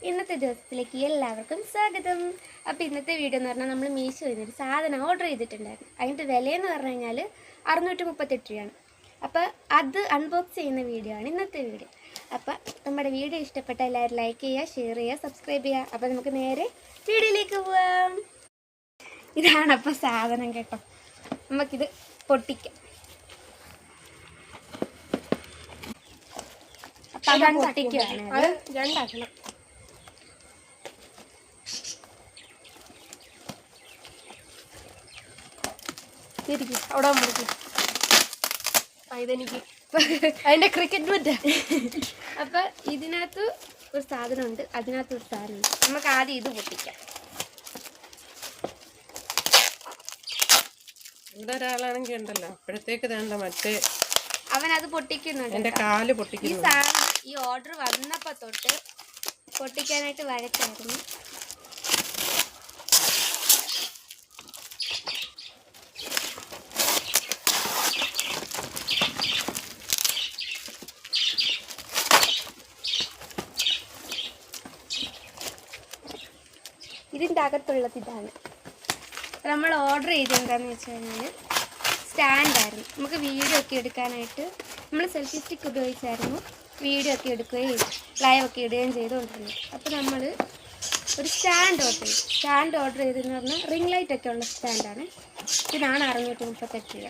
ഇന്നത്തെ ദിവസത്തിലേക്ക് എല്ലാവർക്കും സ്വാഗതം. അപ്പോൾ ഇന്നത്തെ വീഡിയോ എന്ന് പറഞ്ഞാൽ നമ്മൾ മീഷോയിൽ നിന്നൊരു സാധനം ഓർഡർ ചെയ്തിട്ടുണ്ടായിരുന്നു. അതിൻ്റെ വിലയെന്ന് പറഞ്ഞു കഴിഞ്ഞാൽ 638 രൂപയാണ്. അപ്പോൾ അത് അൺബോക്സ് ചെയ്യുന്ന വീഡിയോ ആണ് ഇന്നത്തെ വീഡിയോ. അപ്പോൾ നമ്മുടെ വീഡിയോ ഇഷ്ടപ്പെട്ട എല്ലാവരും ലൈക്ക് ചെയ്യുക, ഷെയർ ചെയ്യുക, സബ്സ്ക്രൈബ് ചെയ്യുക. അപ്പോൾ നമുക്ക് നേരെ വീഡിയോയിലേക്ക് പോവാം. ഇതാണ് അപ്പോൾ സാധനം കേട്ടോ. നമുക്കിത് പൊട്ടിക്കാം. അപ്പം പൊട്ടിക്കുകയാണ്, അത് രണ്ടാക്കണം. അവിടെ മുറിക്കും ഇതെനിക്ക് അതിൻ്റെ ക്രിക്കറ്റ് മറ്റേ. അപ്പം ഇതിനകത്ത് ഒരു സാധനമുണ്ട്, അതിനകത്ത് ഒരു സാധനമുണ്ട്. നമുക്ക് ആദ്യം ഇത് പൊട്ടിക്കാം. ഇവിടെ ഒരാളാണെങ്കിൽ ഉണ്ടല്ലോ അപ്പോഴത്തേക്ക് വേണ്ട മറ്റേ അവനത് പൊട്ടിക്കുന്നുണ്ട്. എൻ്റെ കാല് പൊട്ടിക്കുന്നു. ഈ സാധനം ഈ ഓർഡർ വന്നപ്പോൾ തൊട്ട് പൊട്ടിക്കാനായിട്ട് വഴക്കായിരുന്നു. ഇതിൻ്റെ അകത്തുള്ളത് ഇതാണ്. നമ്മൾ ഓർഡർ ചെയ്തെന്താണെന്ന് വെച്ച് കഴിഞ്ഞാൽ സ്റ്റാൻഡായിരുന്നു. നമുക്ക് വീഡിയോ ഒക്കെ എടുക്കാനായിട്ട് നമ്മൾ സെൽഫി സ്റ്റിക്ക് ഉപയോഗിച്ചായിരുന്നു വീഡിയോ ഒക്കെ എടുക്കുകയും ലൈവ് ഒക്കെ ഇടുകയും ചെയ്തുകൊണ്ടിരുന്നത്. അപ്പോൾ നമ്മൾ ഒരു സ്റ്റാൻഡ് ഓർഡർ ചെയ്തു. സ്റ്റാൻഡ് ഓർഡർ ചെയ്തെന്ന് പറഞ്ഞാൽ റിംഗ് ലൈറ്റ് ഒക്കെ ഉള്ള സ്റ്റാൻഡാണ്. ഇതിനാണ് 638 രൂപ.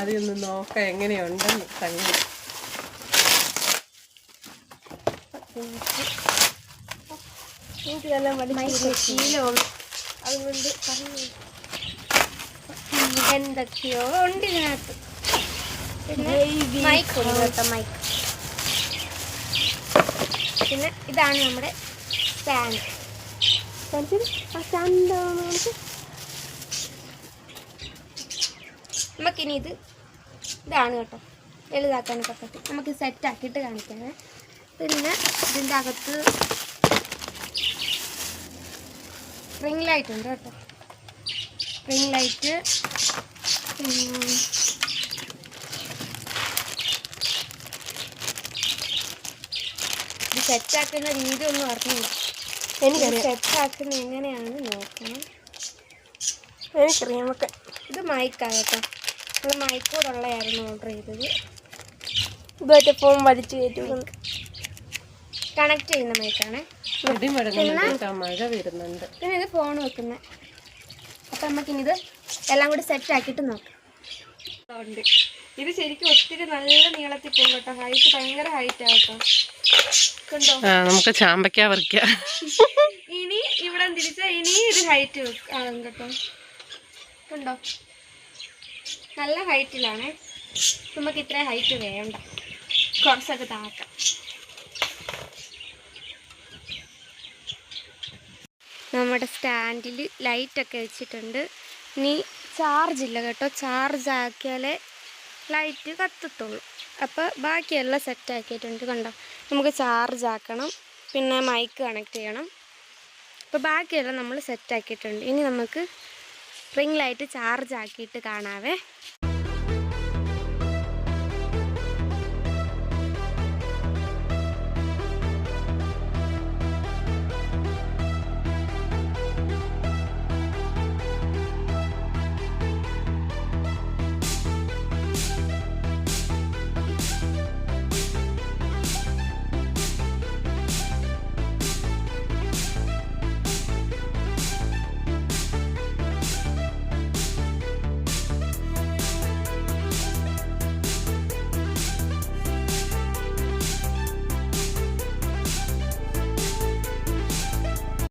ആദ്യം ഒന്ന് നോക്കാം എങ്ങനെയുണ്ടെന്ന്. സംഗതി ശീലമുള്ളൂ, അതുകൊണ്ട് എന്തൊക്കെയോ ഉണ്ട് ഇതിനകത്ത്. പിന്നെ മൈക്ക് ഉണ്ട് കേട്ടോ, മൈക്ക്. പിന്നെ ഇതാണ് നമ്മുടെ സ്റ്റാൻഡ്. നമുക്കിനി ഇതാണ് കേട്ടോ വലുതാക്കാനൊക്കെ പറ്റും. നമുക്ക് സെറ്റാക്കിയിട്ട് കാണിക്കാം. പിന്നെ ഇതിൻ്റെ അകത്ത് റിംഗ് ലൈറ്റ് ഉണ്ട് കേട്ടോ. റിംഗ് ലൈറ്റ്, ഇത് സെറ്റാക്കുന്ന രീതി ഒന്നും അറിഞ്ഞില്ല. എനിക്കറിയാം സെറ്റാക്കുന്ന എങ്ങനെയാണ് നോക്കണം. എനിക്കറിയാം. നമുക്ക് ഇത് മൈക്കാണ് കേട്ടോ. നമ്മൾ മൈക്കോടുള്ളതായിരുന്നു ഓർഡർ ചെയ്തത്. ഇതുമായിട്ട് ഫോൺ വലിച്ചു കയറ്റും കണക്ട് ചെയ്യുന്ന മൈക്കാണ്. മഴ വരുന്നുണ്ട്. പിന്നെ ഇത് ഫോൺ വെക്കുന്നത്. അപ്പം നമുക്കിനിത് എല്ലാം കൂടി സെറ്റ് ആക്കിയിട്ട് നോക്കാം. ഇത് ശരിക്കും ഒത്തിരി നല്ല നീളത്തിൽ പോകും കേട്ടോ. ഹൈറ്റ് ഭയങ്കര ഹൈറ്റ് ആകട്ടോ. കണ്ടോ, നമുക്ക് ചാമ്പയ്ക്ക പറിക്കാം. ഇനി ഇവിടെ തിരിച്ചാൽ ഇനി ഇത് ഹൈറ്റ് ആകും കേട്ടോ. കണ്ടോ, നല്ല ഹൈറ്റിലാണ്. നമുക്ക് ഇത്രയും ഹൈറ്റ് വേണ്ട, കുറച്ചൊക്കെ താക്കാം. നമ്മുടെ സ്റ്റാൻഡിൽ ലൈറ്റൊക്കെ വെച്ചിട്ടുണ്ട്. ഇനി ചാർജില്ല കേട്ടോ. ചാർജ് ആക്കിയാലേ ലൈറ്റ് കത്തത്തുള്ളൂ. അപ്പോൾ ബാക്കിയെല്ലാം സെറ്റാക്കിയിട്ടുണ്ട്. കണ്ടോ, നമുക്ക് ചാർജ് ആക്കണം, പിന്നെ മൈക്ക് കണക്ട് ചെയ്യണം. അപ്പോൾ ബാക്കിയെല്ലാം നമ്മൾ സെറ്റാക്കിയിട്ടുണ്ട്. ഇനി നമുക്ക് റിംഗ് ലൈറ്റ് ചാർജ് ആക്കിയിട്ട് കാണാവേ.